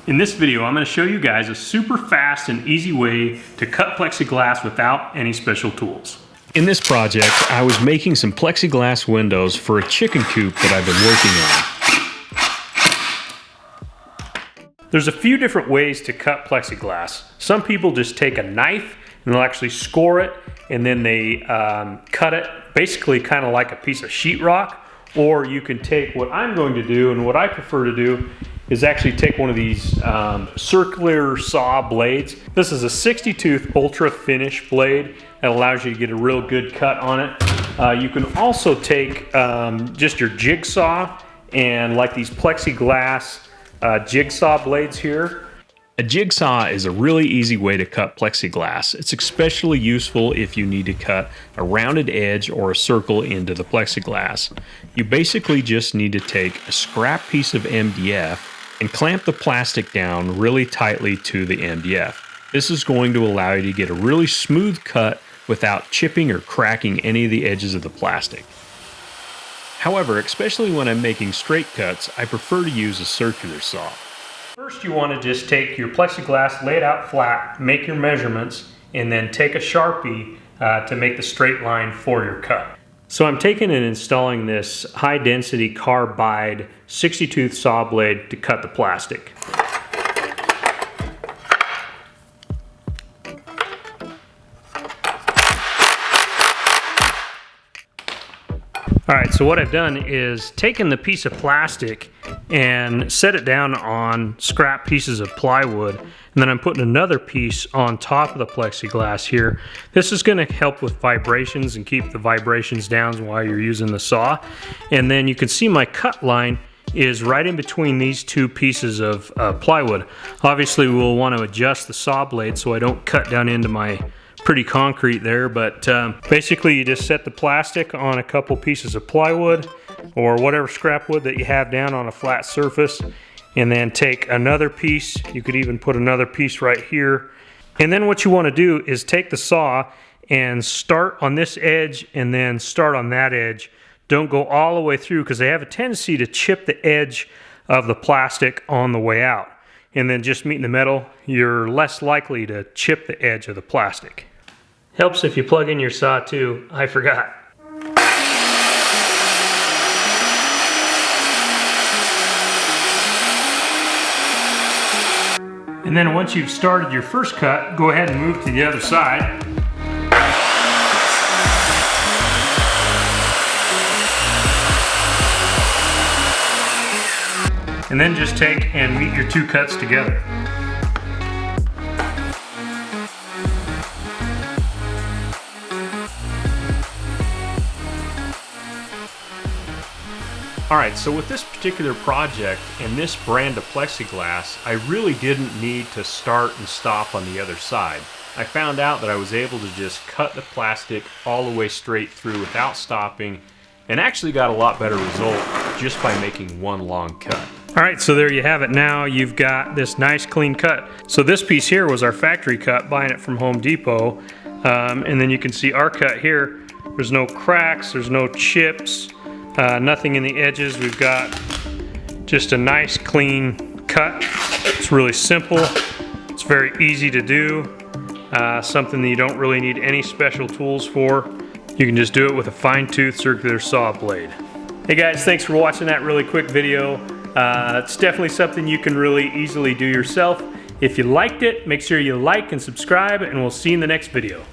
In this video, I'm going to show you guys a super fast and easy way to cut plexiglass without any special tools. In this project, I was making some plexiglass windows for a chicken coop that I've been working on. There's a few different ways to cut plexiglass. Some people just take a knife and they'll actually score it and then they cut it basically kind of like a piece of sheetrock. Or you can take what I'm going to do, and what I prefer to do is actually take one of these circular saw blades. This is a 60-tooth ultra finish blade that allows you to get a real good cut on it. You can also take just your jigsaw and like these plexiglass jigsaw blades here. A jigsaw is a really easy way to cut plexiglass. It's especially useful if you need to cut a rounded edge or a circle into the plexiglass. You basically just need to take a scrap piece of MDF and clamp the plastic down really tightly to the MDF. This is going to allow you to get a really smooth cut without chipping or cracking any of the edges of the plastic. However, especially when I'm making straight cuts, I prefer to use a circular saw. First, you want to just take your plexiglass, lay it out flat, make your measurements, and then take a Sharpie to make the straight line for your cut. So I'm taking and installing this high density carbide 60-tooth saw blade to cut the plastic. Alright, so what I've done is taken the piece of plastic and set it down on scrap pieces of plywood, and then I'm putting another piece on top of the plexiglass here. This is going to help with vibrations and keep the vibrations down while you're using the saw. And then you can see my cut line is right in between these two pieces of plywood. Obviously we'll want to adjust the saw blade so I don't cut down into my pretty concrete there, but basically you just set the plastic on a couple pieces of plywood or whatever scrap wood that you have down on a flat surface, and then take another piece. You could even put another piece right here, and then what you want to do is take the saw and start on this edge and then start on that edge. Don't go all the way through because they have a tendency to chip the edge of the plastic on the way out, and then just meeting the metal, you're less likely to chip the edge of the plastic. Helps if you plug in your saw too. I forgot. And then once you've started your first cut, go ahead and move to the other side. And then just take and meet your two cuts together. Alright, so with this particular project and this brand of plexiglass, I really didn't need to start and stop on the other side. I found out that I was able to just cut the plastic all the way straight through without stopping, and actually got a lot better result just by making one long cut. Alright, so there you have it. Now you've got this nice clean cut. So this piece here was our factory cut, buying it from Home Depot, and then you can see our cut here. There's no cracks, there's no chips. Nothing in the edges. We've got just a nice clean cut. It's really simple. It's very easy to do. Something that you don't really need any special tools for. You can just do it with a fine-tooth circular saw blade. Hey guys, thanks for watching that really quick video. It's definitely something you can really easily do yourself. If you liked it, make sure you like and subscribe, and we'll see you in the next video.